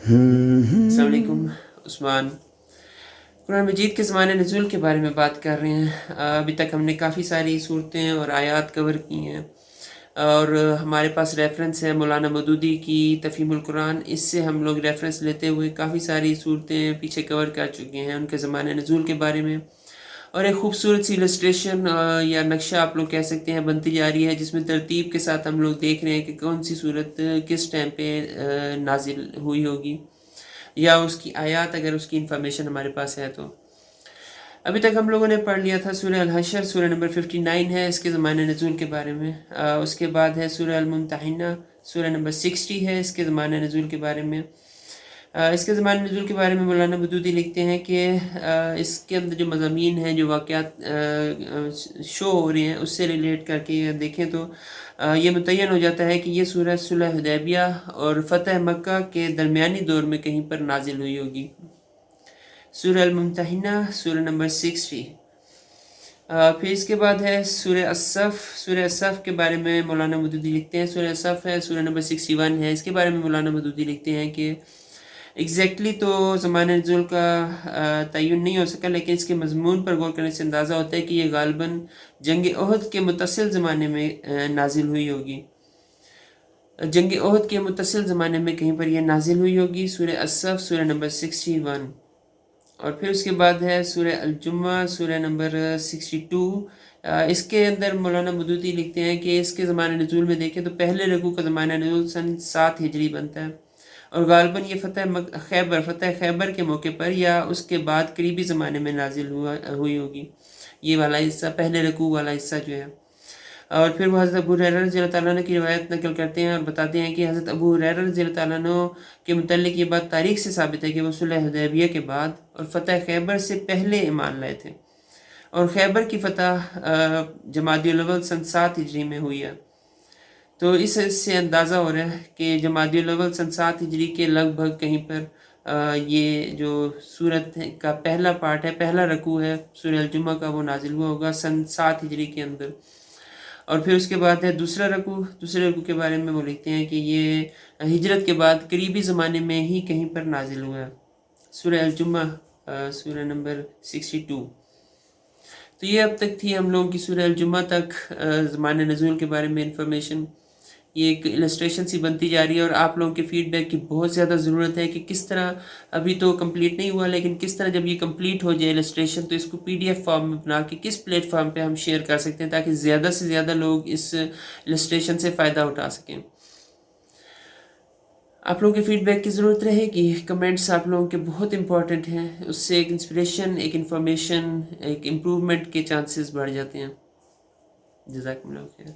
السلام علیکم عثمان۔ قرآن مجید کے زمانے نزول کے بارے میں بات کر رہے ہیں۔ ابھی تک ہم نے کافی ساری صورتیں اور آیات کور کی ہیں، اور ہمارے پاس ریفرنس ہے مولانا مودودی کی تفہیم القرآن۔ اس سے ہم لوگ ریفرنس لیتے ہوئے کافی ساری صورتیں پیچھے کور کر چکے ہیں ان کے زمانے نزول کے بارے میں، اور ایک خوبصورت سی السٹریشن یا نقشہ آپ لوگ کہہ سکتے ہیں بنتی جا رہی ہے، جس میں ترتیب کے ساتھ ہم لوگ دیکھ رہے ہیں کہ کون سی صورت کس ٹائم پہ نازل ہوئی ہوگی، یا اس کی آیات اگر اس کی انفارمیشن ہمارے پاس ہے تو۔ ابھی تک ہم لوگوں نے پڑھ لیا تھا سورہ الحشر، سورہ نمبر 59 ہے اس کے زمانے نزول کے بارے میں۔ اس کے بعد ہے سورہ الممتحنہ، سورہ نمبر 60 ہے اس کے زمانے نزول کے بارے میں۔ اس کے زمانے نزول کے بارے میں مولانا مودودی لکھتے ہیں کہ اس کے اندر جو مضامین ہیں، جو واقعات شو ہو رہے ہیں، اس سے ریلیٹ کر کے دیکھیں تو یہ متعین ہو جاتا ہے کہ یہ سورہ صلح حدیبیہ اور فتح مکہ کے درمیانی دور میں کہیں پر نازل ہوئی ہوگی۔ سورہ الممتحنہ، سورہ نمبر 60۔ پھر اس کے بعد ہے سورہ الصف۔ سورہ الصف کے بارے میں مولانا مودودی لکھتے ہیں، سورہ الصف ہے، سورہ نمبر 61 ہے۔ اس کے بارے میں مولانا مودودی لکھتے ہیں کہ ایگزیکٹلی تو زمانہ نزول کا تعین نہیں ہو سکا، لیکن اس کے مضمون پر غور کرنے سے اندازہ ہوتا ہے کہ یہ غالباً جنگ احد کے متصل زمانے میں نازل ہوئی ہوگی۔ جنگ احد کے متصل زمانے میں کہیں پر یہ نازل ہوئی ہوگی، سورہ الصف، سورہ نمبر 61۔ اور پھر اس کے بعد ہے سورہ الجمعہ، سورہ نمبر 62۔ اس کے اندر مولانا مودودی لکھتے ہیں کہ اس کے زمانہ نزول میں دیکھیں تو پہلے رکوع کا زمانہ نزول سن 7 ہجری بنتا ہے، اور غالباً یہ فتح خیبر کے موقع پر یا اس کے بعد قریبی زمانے میں نازل ہوئی ہوگی، یہ والا حصہ، پہلے رکوع والا حصہ جو ہے۔ اور پھر وہ حضرت ابو ہریرہ رضی اللہ تعالیٰ عنہ کی روایت نقل کرتے ہیں اور بتاتے ہیں کہ حضرت ابو ہریرہ رضی اللہ تعالیٰ عنہ کے متعلق یہ بات تاریخ سے ثابت ہے کہ وہ صلح حدیبیہ کے بعد اور فتح خیبر سے پہلے ایمان لائے تھے، اور خیبر کی فتح جمادی الاول سن 7 ہجری میں ہوئی ہے۔ تو اس سے اندازہ ہو رہا ہے کہ جمادی الاول سن 7 ہجری کے لگ بھگ کہیں پر یہ جو صورت کا پہلا پارٹ ہے، پہلا رکوع ہے سورہ الجمعہ کا، وہ نازل ہوا ہوگا سن 7 ہجری کے اندر۔ اور پھر اس کے بعد ہے دوسرے رکوع کے بارے میں وہ لکھتے ہیں کہ یہ ہجرت کے بعد قریبی زمانے میں ہی کہیں پر نازل ہوا ہے، سورہ الجمعہ، سورہ نمبر 62۔ تو یہ اب تک تھی ہم لوگوں کی سورہ الجمعہ تک زمانہ نزول کے بارے میں انفارمیشن۔ یہ ایک السٹریشن سی بنتی جا رہی ہے، اور آپ لوگوں کے فیڈ بیک کی بہت زیادہ ضرورت ہے کہ کس طرح، ابھی تو کمپلیٹ نہیں ہوا، لیکن کس طرح جب یہ کمپلیٹ ہو جائے السٹریشن تو اس کو PDF فارم میں بنا کے کس پلیٹ فارم پہ ہم شیئر کر سکتے ہیں تاکہ زیادہ سے زیادہ لوگ اس السٹریشن سے فائدہ اٹھا سکیں۔ آپ لوگوں کے فیڈ بیک کی ضرورت رہے گی، کمنٹس آپ لوگوں کے بہت امپورٹنٹ ہیں، اس سے ایک انسپریشن، ایک انفارمیشن، ایک امپرومنٹ کے چانسز بڑھ جاتے ہیں۔ جزاکم اللہ خیر۔